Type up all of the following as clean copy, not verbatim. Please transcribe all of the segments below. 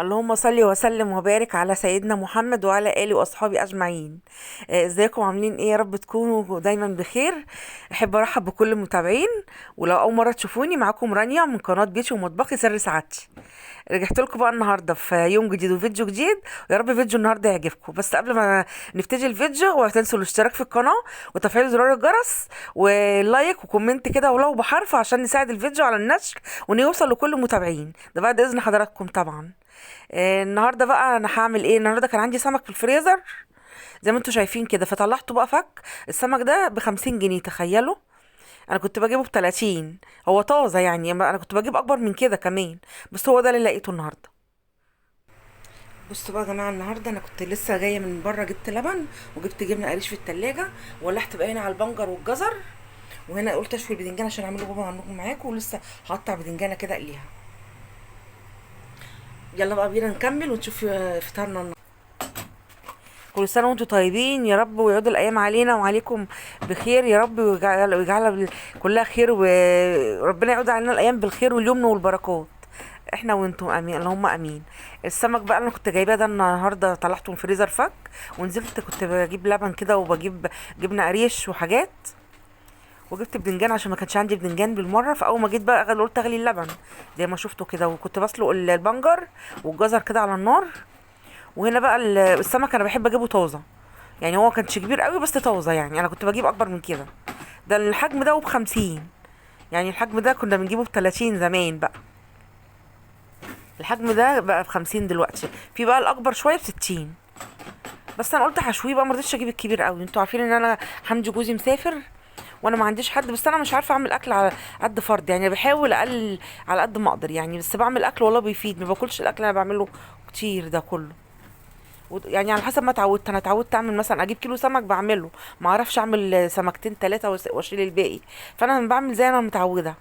اللهم صل وسلم وبارك على سيدنا محمد وعلى آله وأصحابه أجمعين. ازيكم عاملين ايه؟ يا رب تكونوا دايما بخير. احب ارحب بكل المتابعين، ولو اول مرة تشوفوني معاكم رانيا من قناة بيتي ومطبخي سر سعادتي. رجعت لكم بقى النهارده في يوم جديد وفيديو جديد، ويا رب فيديو النهارده يعجبكم. بس قبل ما نبتدي الفيديو، ولا تنسوا الاشتراك في القناة وتفعيل زرار الجرس ولايك وكومنت كده ولو بحرف، عشان نساعد الفيديو على النشر وانه يوصل لكل المتابعين، ده بعد اذن حضراتكم طبعا. النهارده بقى انا هعمل ايه؟ النهارده كان عندي سمك في الفريزر زي ما انتوا شايفين كده، فطلعته بقى فك. السمك ده ب50 جنيه، تخيلوا. انا كنت بجيبه ب30. هو طازه يعني، انا كنت بجيب اكبر من كده كمان، بس هو ده اللي لقيته النهارده. بصوا بقى يا جماعه، النهارده انا كنت لسه جايه من بره، جبت لبن وجبت جبنه قريش في التلاجة، ولحت بقى هنا على البنجر والجزر، وهنا قلت اشوي البدنجان عشان اعمله بابا عندكم معاكم، ولسه هقطع بدنجانه كده اقليها. يلا بقى بينا نكمل ونشوف فطارنا. كل سنة وانتم طيبين يا رب، ويعود الأيام علينا وعليكم بخير يا رب، ويجعلها كلها خير، وربنا يعود علينا الأيام بالخير واليمن والبركات، احنا وانتم امين، اللهم امين. السمك بقى انا كنت جايباه ده النهارده، طلعته من الفريزر فك، ونزلت كنت بجيب لبن كده وبجيب جبنه قريش وحاجات، وجبت بدنجان عشان ما كانش عندي بدنجان بالمره. فاول ما جيت بقى قلت اغلي اللبن زي ما شفتوا كده، وكنت بسلق البنجر والجزر كده على النار. وهنا بقى السمك انا بحب اجيبه طازه، يعني هو كانش كبير قوي بس طازه، يعني انا كنت بجيب اكبر من كده. ده الحجم ده ب50، يعني الحجم ده كنا بنجيبه ب30 زمان بقى، الحجم ده بقى ب50 دلوقتي. في بقى الاكبر شويه ب60. بس انا قلت هشويه بقى، مرضتش اجيب الكبير قوي. انتوا عارفين ان انا حمدي جوزي مسافر وانا ما عنديش حد، بس انا مش عارفه اعمل اكل على قد فرد، يعني بحاول اقلل على قد ما اقدر يعني، بس بعمل اكل والله بيفيد، ما باكلش الاكل اللي انا بعمله كتير ده كله. يعني على حسب ما اتعودت، انا اتعودت اعمل مثلا اجيب كيلو سمك بعمله، ما اعرفش اعمل سمكتين ثلاثه واشيل الباقي، فانا بعمل زي انا متعوده.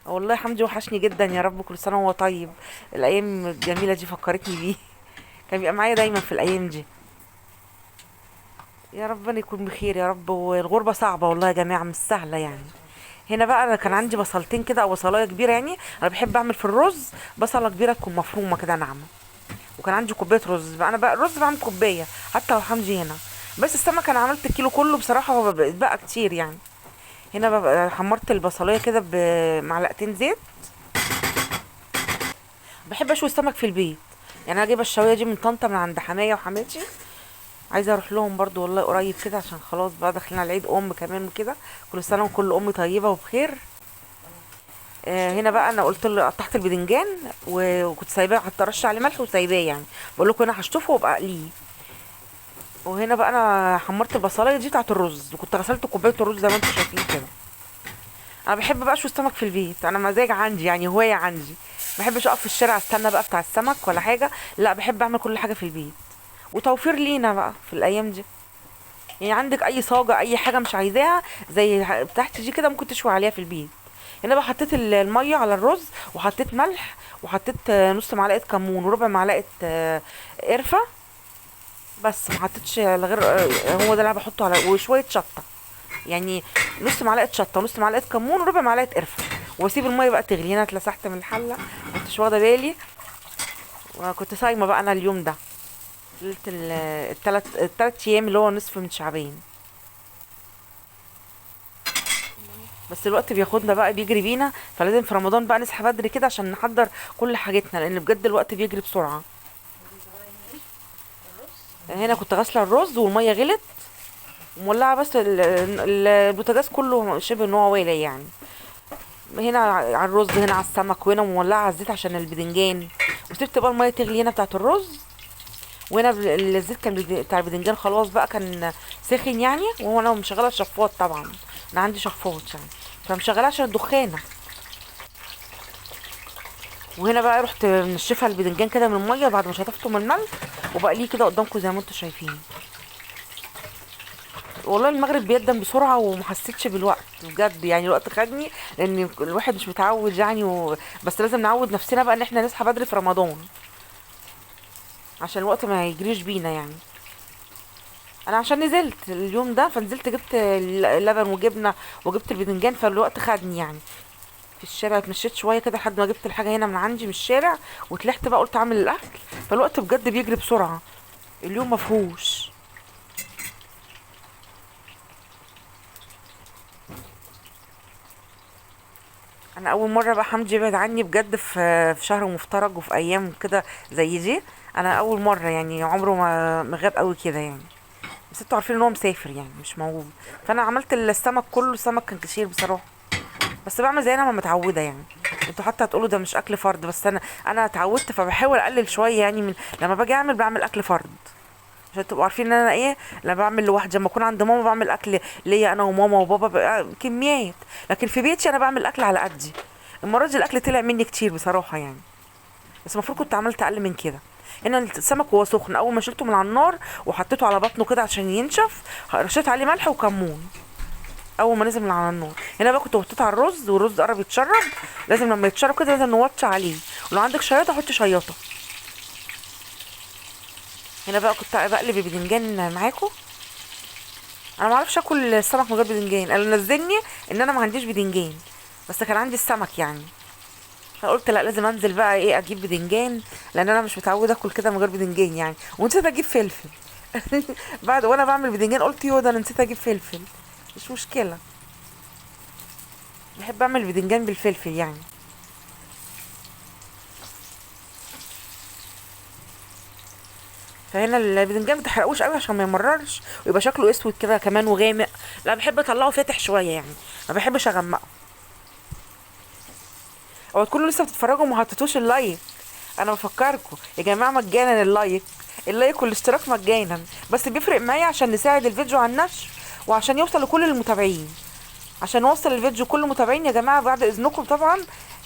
والله حمدي وحشني جدا، يا رب كل سنه وهو طيب. الايام الجميله دي فكرتني بيه، كان بيبقى معايا دايما في الايام دي. يا ربنا يكون بخير يا رب. والغربه صعبه والله يا جماعه، مش سهله يعني. هنا بقى انا كان عندي بصلتين كده او بصلايه كبيره، يعني انا بحب اعمل في الرز بصله كبيره تكون مفرومه كده ناعمه. وكان عندي كوبايه رز بقى، انا بقى الرز بعمل كوبايه حتى لو حمدي هنا. بس السمك انا عملت الكيلو كله بصراحه، هو بقى كتير يعني. هنا بقى حمرت البصلايه كده بمعلقتين زيت. بحب اشوي السمك في البيت، يعني انا جايبه الشوايه دي من طنطا من عند حمايه وحماتي، عايزه اروح لهم برضو والله قريب كده، عشان خلاص بقى داخلين على العيد كمان وكده. كل سنه وكل طيبه وبخير. هنا بقى انا قلت له قطعت البدنجان وكنت سايباه، حتى رش عليه ملح وسايباه يعني، بقول لكم انا هشطفه وابقى اقليه. وهنا بقى انا حمرت البصلايه دي بتاعت الرز، وكنت غسلت كوبايه الرز زي ما انتم شايفين كده. انا بحب بقى اشوي السمك في البيت، انا مزاج عندي يعني، هوايه عندي. ما بحبش اقف في الشارع استنى بقى بتاع السمك ولا حاجه، لا بحب اعمل كل حاجه في البيت، وتوفير لينا بقى في الايام دي. يعني عندك اي صاجه اي حاجه مش عايزاها زي بتاعتي دي كده، ممكن تشوي عليها في البيت. هنا بقى حطيت الميه على الرز، وحطيت ملح، وحطيت نص معلقه كمون وربع معلقه قرفه. بس ما حطيتش إلا غير هو ده اللي انا بحطه على، وشويه شطه يعني، نص معلقه شطه ونص معلقه كمون وربع معلقه قرفه. واسيب الميه بقى تغلي. هنا اتلسعت من الحله، ما كنتش واخده بالي، وكنت صايمه بقى انا اليوم ده، ليله التلات ايام اللي هو نصف من شعبان. بس الوقت بياخدنا بقى، بيجري بينا، فلازم في رمضان بقى نصحى بدري كده عشان نحضر كل حاجتنا، لان بجد الوقت بيجري بسرعه. هنا كنت غاسله الرز والميه غلت، ومولعه بس البوتاجاز كله شبه ان هو والع يعني. هنا على الرز، هنا على السمك، وهنا مولعه على الزيت عشان البدنجان. وسبت بقى الميه تغلي هنا بتاعت الرز، وهنا الزيت كان بتاع البدنجان خلاص بقى كان سخن يعني. وهو انا مشغله الشفاط طبعا، انا عندي شفاط يعني، فمشغلاه عشان الدخانه. وهنا بقى رحت منشفه البدنجان كده من الميه بعد ما شطفته من الملح، وبقليه كده قدامكم زي ما انتم شايفين. والله المغرب بيقدم بسرعه ومحسيتش بالوقت بجد، يعني الوقت خدني، لان الواحد مش متعود يعني بس لازم نعود نفسنا بقى ان احنا نصحى بدري في رمضان، عشان الوقت ما يجريش بينا يعني. انا عشان نزلت اليوم ده، فنزلت جبت لبن وجبنه وجبت البدنجان، فالوقت خدني يعني. في الشارع اتمشيت شويه كده لحد ما جبت الحاجه هنا من عندي من الشارع، وطلعت بقى قلت اعمل الاكل. فالوقت بجد بيجري بسرعه، اليوم مفهوش. انا اول مره بقى حمدي يبعد عني بجد في شهر مفترج وفي ايام كده زي دي. انا اول مره يعني، عمره ما غاب قوي كده يعني. بس انتوا عارفين ان هو مسافر يعني مش موجود. فانا عملت السمك كله، السمك كان كتير بصراحه. بس بعمل زي انا ما متعوده يعني. انتوا حتى هتقولوا ده مش اكل فرد، بس انا اتعودت، فبحاول اقلل شويه يعني. من لما باجي اعمل بعمل اكل فرد، عشان تبقوا عارفين ان انا ايه. لما بعمل لوحدي، لما اكون عند ماما بعمل اكل ليا انا وماما وبابا بقى كميات. لكن في بيتي انا بعمل اكل على قدي. المره دي الاكل طلع مني كتير بصراحه يعني. بس المفروض كنت عملت اقل من كده. هنا السمك وهو سخن، اول ما شلته من على النار وحطيته على بطنه كده عشان ينشف، رشيت عليه ملح وكمون اول ما نزل من على النار. هنا بقى كنت حطيت على الرز، والرز قرب يتشرب. لازم لما يتشرب كده لازم نوطي عليه. ولو عندك شياطه حطي شياطه. هنا بقى كنت بقلب البدنجان معاكم. انا ما اعرفش اكل السمك من غير بدنجان، انا نزلني ان انا ما عنديش بدنجان. بس كان عندي السمك يعني. فقلت لا، لازم انزل بقى ايه اجيب بدنجان. لان انا مش متعوده اكل كده من غير بدنجان يعني. ونسيت اجيب فلفل. بعد وانا بعمل بدنجان قلت يو ده انا نسيت اجيب فلفل. مش مشكله. بحب اعمل بدنجان بالفلفل يعني. فهنا البدنجان ما تحرقوش قوي عشان ما يمررش ويبقى شكله اسود كده كمان وغامق. لا، بحب اطلعه فاتح شويه يعني. ما بحبش اغمقه. هو تكونوا لسه بتتفرجوا وما حطيتوش اللايك. انا بفكركم يا جماعه، مجانا اللايك. اللايك والاشتراك مجانا. بس بيفرق معايا عشان نساعد الفيديو على النشر، وعشان يوصل لكل المتابعين. عشان نوصل الفيديو كل المتابعين يا جماعه، بعد اذنكم طبعا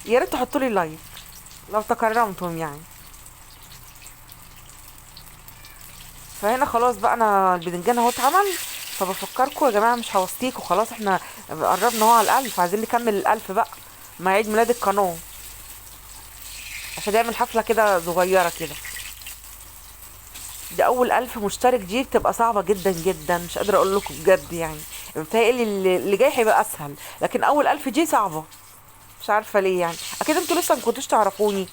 يا ريت تحطوا لي لايك لو تكرمتم يعني. فهنا خلاص بقى انا البدنجان اهو اتعمل. فبفكركم يا جماعه مش هوصيكوا، خلاص احنا قربنا اهو على الالف، عايزين نكمل الالف بقى مع عيد ميلاد القناه. عشان نعمل حفله كده صغيره كده. دي اول 1000 مشترك، دي بتبقى صعبه جدا جدا، مش قادره اقول لكم بجد يعني. بتهيألي اللي جاي هيبقى اسهل، لكن اول 1000 دي صعبه. مش عارفه ليه يعني. اكيد انتوا لسه ما كنتوش تعرفوني.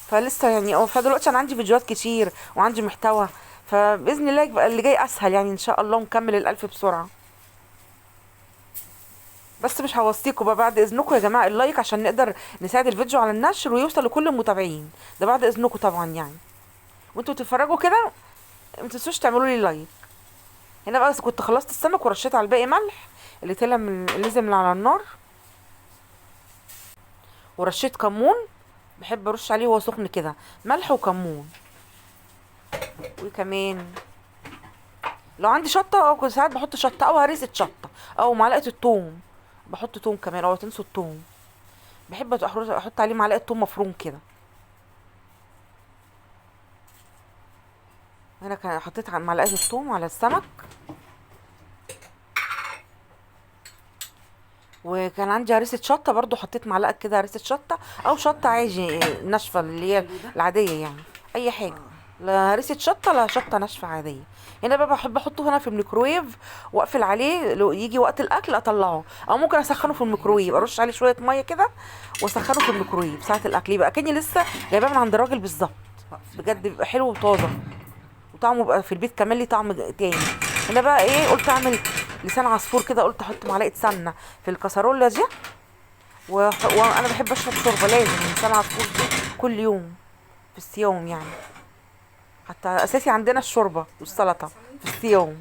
فلسه يعني فدلوقتي انا عندي فيديوهات كتير وعندي محتوى. فباذن الله يبقى اللي جاي اسهل يعني ان شاء الله، ونكمل الالف بسرعه. بس مش هوصيكوا بقى، بعد اذنكم يا جماعه اللايك عشان نقدر نساعد الفيديو على النشر ويوصل لكل المتابعين. ده بعد اذنكم طبعا يعني. وانتوا تتفرجوا كده ما تنسوش تعملوا لي لايك. هنا بقى كنت خلصت السمك ورشيت على الباقي ملح اللي طلع اللي نزل من على النار. ورشيت كمون. بحب ارش عليه وهو سخن كده، ملح وكمون. وكمان لو عندي شطه، او كنت ساعات بحط شطه او هريسه شطه او معلقه الثوم. بحط توم كمان، او تنسوا الثوم. بحب احط عليه معلقه ثوم مفروم كده. هنا كان حطيت معلقه الثوم على السمك. وكان عندي هريسه شطه برضو، حطيت معلقه كده هريسه شطه، او شطه عادي ناشفه اللي هي العاديه يعني. اي حاجه. لا هريسه شطه لا شطه ناشفه عاديه. هنا بقى بحب احطه هنا في الميكرويف، واقفل عليه لو يجي وقت الاكل اطلعه. او ممكن اسخنه في الميكرويف، ارش عليه شويه ميه كده واسخنه في الميكرويف ساعه الاكل، يبقى كاني لسه جايباه من عند الراجل بالظبط. بجد بيبقى حلو وطازه. وطعمه بقى في البيت كمان ليه طعم تاني. هنا بقى ايه، قلت اعمل لسان عصفور كده. قلت احط معلقه سمنه في الكسرولة دي. وانا بحب اشرب شوربه لازم من لسان عصفور دي كل يوم في الصيام يعني. حتى اساسي عندنا الشوربه والسلطه في الصيام.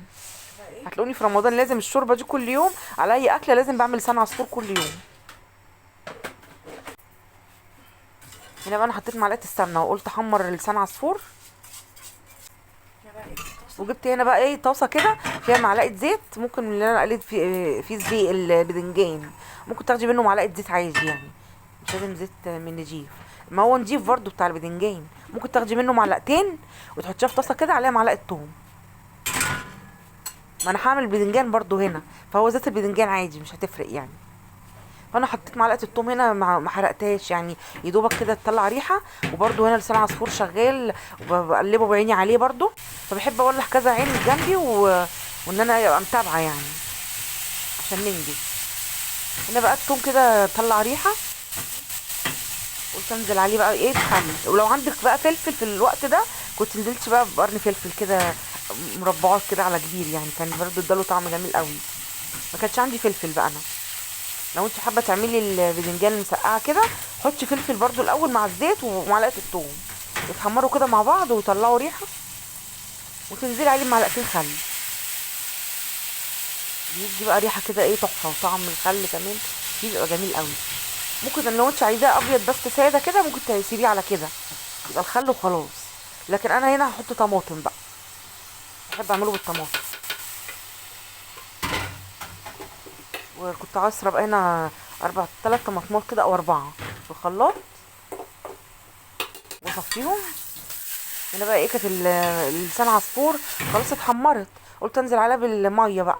هتلاقوني في رمضان لازم الشوربه دي كل يوم، على اي اكله لازم بعمل لسان عصفور كل يوم. هنا بقى انا حطيت معلقه السمنه وقلت احمر لسان عصفور. وجبت هنا بقى ايه طاسه كده فيها معلقه زيت، ممكن اللي انا قليت في زيت البدنجان. ممكن تاخدي منه معلقه زيت عادي يعني. مش لازم زيت من نضيف. ما هو نضيف برضو بتاع البدنجان. ممكن تاخدي منه معلقتين وتحطيها في طاسه كده عليها معلقه توم. ما انا هعمل بدنجان برضو هنا، فهو زيت البدنجان عادي مش هتفرق يعني. فانا حطيت معلقه الثوم هنا، ما حرقتهاش يعني. يدوبك كده تطلع ريحه. وبرده هنا لسان عصفور شغال وبقلبه بعيني عليه برده. فبحب اولع كذا عين جنبي وان انا ابقى متابعه يعني عشان ننجز. هنا بقى الثوم كده طلع ريحه. قلت انزل عليه بقى ايه بخل. ولو عندك بقى فلفل في الوقت ده كنت نزلتش بقى بقرن فلفل كده مربعات كده على كبير، يعني كان برضه اداله طعم جميل قوي. ما كانش عندي فلفل بقى انا. لو انت حابه تعملي الباذنجان المسقعه كده حطي فلفل برضو الاول مع الزيت ومعلقه الثوم، يتحمروا كده مع بعض ويطلعوا ريحه، وتنزلي عليه معلقتين خل. بيدي بقى ريحه كده ايه تحفه، وطعم الخل كمان بيبقى جميل قوي. ممكن لو انت عايزاه ابيض بس ساده كده ممكن تسيبيه على كده، يبقى الخل وخلاص. لكن انا هنا هحط طماطم بقى، بحب اعمله بالطماطم. وكنت عصره بقى هنا 3 طماطمات كده او 4 في الخلاط واصفيهم. هنا بقى ايه كانت لسان عصفور خلاص اتحمرت، قلت انزل عليها بالميه بقى.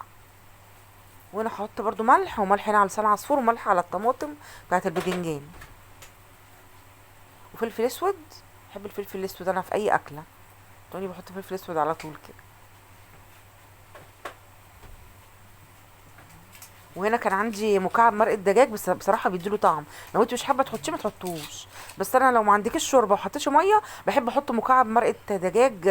وهنا هحط برضو ملح، وملح هنا على لسان عصفور، وملح على الطماطم بتاعت الباذنجان، وفلفل اسود. بحب الفلفل الاسود انا في اي اكله، تاني بحط فلفل اسود على طول كده. وهنا كان عندي مكعب مرقه دجاج، بس بصراحه بيديله طعم. لو انت مش حابه تحطيه ما تحطوش، بس انا لو ما عندكيش شوربه وحطيتش ميه بحب احط مكعب مرقه دجاج.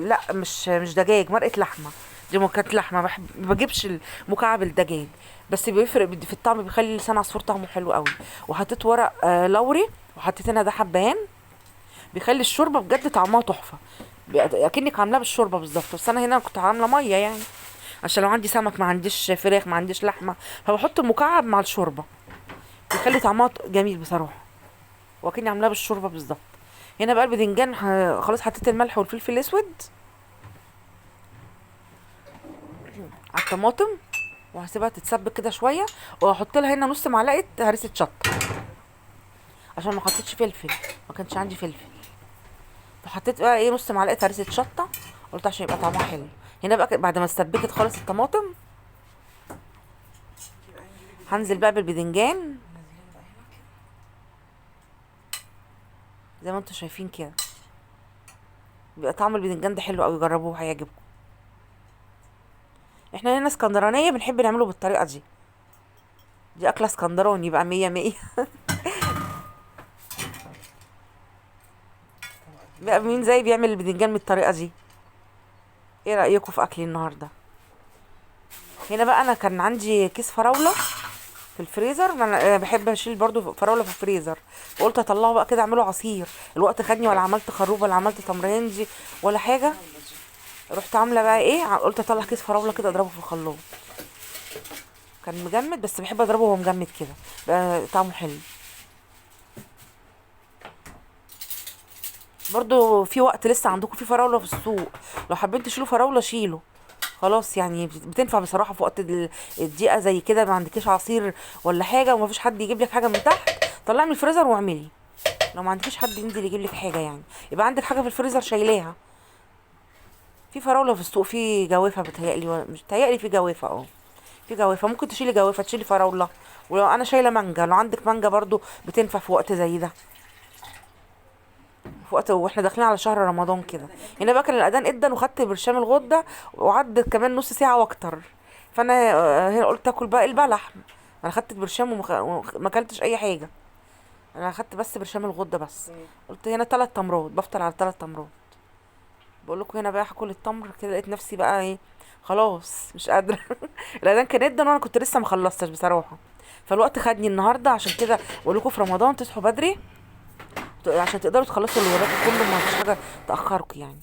لا مش دجاج، مرقه لحمه. دي كانت لحمه، ما بجيبش مكعب الدجاج، بس بيفرق في الطعم، بيخلي لسان عصفور طعمه حلو قوي. وحطيت ورق لوري، وحطيت هنا ده حبهان، بيخلي الشوربه بجد طعمها تحفه، اكنك عاملاها بالشوربه بالظبط. بس انا هنا كنت عامله ميه يعني، عشان لو عندي سمك ما عنديش فراخ ما عنديش لحمه، فبحط المكعب مع الشوربه، بيخلي طعمها جميل بصراحه، واكني عاملاها بالشوربه بالظبط. هنا بقى الباذنجان خلاص حطيت الملح والفلفل الاسود على الطماطم، وهسيبها تتسبك كده شويه، وهحط لها هنا نص معلقه هريسه شطه، عشان ما حطيتش فلفل، ما كانش عندي فلفل. فحطيت بقى ايه نص معلقه هريسه شطه، قلت عشان يبقى طعمها حلو. هنا بقى بعد ما استبكت خالص الطماطم هنزل بقى بالباذنجان زي ما انتم شايفين كده. بيبقى طعم الباذنجان ده حلو قوي، جربوه هيعجبكم. احنا هنا اسكندرانيه بنحب نعمله بالطريقه دي، دي اكله اسكندراني بقى 100 100. بقى مين زي بيعمل الباذنجان من الطريقه دي؟ ايه رايكم في اكلي النهارده؟ هنا بقى انا كان عندي كيس فراوله في الفريزر، انا بحب اشيل برضو فراوله في الفريزر، وقلت اطلعه بقى كده اعمله عصير. الوقت خدني، ولا عملت خروب ولا عملت تمر هندي ولا حاجه. رحت عامله بقى ايه، قلت اطلع كيس فراوله كده اضربه في الخلاط. كان مجمد، بس بحب اضربه وهو مجمد كده بقى طعمه حلو. برضو في وقت لسه عندكم في فراوله في السوق، لو حابين تشيلوا فراوله شيلوا خلاص، يعني بتنفع بصراحه في وقت الضيقه زي كده، ما عندكيش عصير ولا حاجه وما فيش حد يجيب لك حاجه من تحت، طلعي من الفريزر واعملي. لو ما عندكيش حد ينزل يجيب لك حاجه يعني، يبقى عندك حاجه في الفريزر شايلاها. في فراوله في السوق، في جوافه بتهيألي، مش بتهيألي في جوافه في جوافه، ممكن تشيلي جوافه تشيلي فراوله. ولو انا شايله مانجا، لو عندك مانجا برضو بتنفع في وقت زي ده، في وقت واحنا داخلين على شهر رمضان كده. هنا بقى كان الاذان ادن، وخدت برشام الغده، وعدت كمان نص ساعه واكتر. فانا هنا قلت اكل بقى البلح. انا خدت برشام وما اكلتش اي حاجه، انا خدت بس برشام الغده بس. قلت هنا 3 تمرات، بفطر على 3 تمرات. بقول لكم هنا بقى هاكل التمر كده، لقيت نفسي بقى ايه خلاص مش قادره. الاذان كان ادن وانا كنت لسه مخلصتش بصراحه، فالوقت خدني النهارده. عشان كده بقول لكم في رمضان تصحوا بدري عشان تقدروا تخلصوا اللي وراكم كله، ما فيش حاجه تاخركم يعني.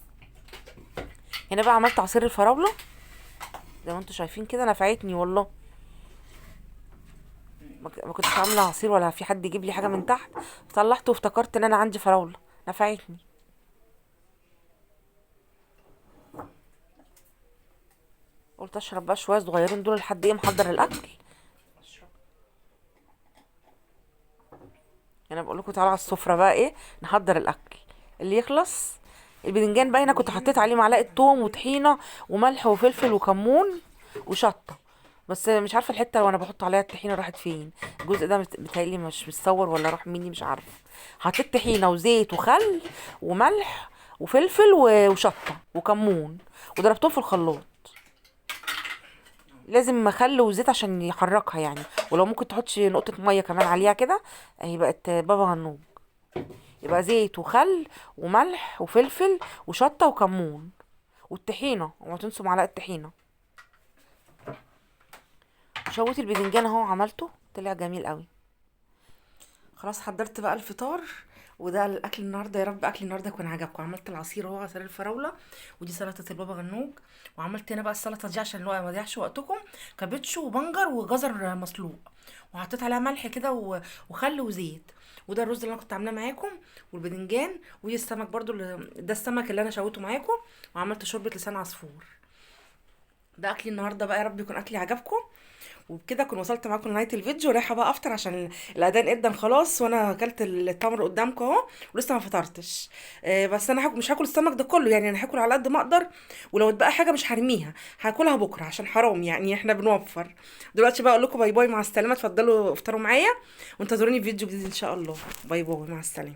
هنا بقى عملت عصير الفراوله زي ما انتم شايفين كده، نفعتني والله. ما كنتش عامله عصير ولا في حد يجيب لي حاجه من تحت، طلعت وافتكرت ان انا عندي فراوله، نفعتني. قلت اشرب بقى شويه صغيرين دول لحد ايه محضر الاكل. انا بقول لكم تعالوا على السفره بقى ايه نحضر الاكل اللي يخلص. الباذنجان بقى هنا كنت حطيت عليه معلقه توم وطحينه وملح وفلفل وكمون وشطه، بس مش عارفه الحته وانا بحط عليها الطحينه راحت فين. الجزء ده بتهيألي مش متصور ولا راح مني مش عارفه. حطيت طحينه وزيت وخل وملح وفلفل وشطه وكمون، وضربتهم في الخلاط لازم خل وزيت عشان يحركها يعني، ولو ممكن تحطش نقطة مية كمان عليها كده. اهي بقت بابا غنوج. يبقى زيت وخل وملح وفلفل وشطة وكمون والطحينة، وما تنسوا معلقة طحينة. شويت الباذنجان اهو عملته طلع جميل قوي. خلاص حضرت بقى الفطار، وده الاكل النهارده. يا رب اكل النهارده يكون عجبكم. عملت العصير اهو، عصير الفراوله، ودي سلطه البابا غنوج. وعملت هنا بقى السلطه دي عشان الوقت ما يضيعش وقتكم، كابوتشو وبنجر وجزر مسلوق، وحطيت عليها ملح كده وخل وزيت. وده الرز اللي انا كنت عاملاه معاكم، والباذنجان، ودي السمك برضو ده السمك اللي انا شويته معاكم. وعملت شوربه لسان عصفور. ده اكلي النهارده بقى، يا رب يكون اكلي عجبكم. وبكده اكون وصلت معاكم لنهايه الفيديو. رايحه بقى افطر عشان الاذان ادن خلاص، وانا اكلت التمر قدامكم اهو ولسه ما فطرتش. بس انا مش هاكل السمك ده كله يعني، انا هاكل على قد ما اقدر. ولو اتبقى حاجه مش هرميها، هاكلها بكره عشان حرام يعني، احنا بنوفر. دلوقتي بقى اقول لكم باي باي، مع السلامه. اتفضلوا افطروا معايا، وانتظروني في فيديو جديد ان شاء الله. باي باي، مع السلامه.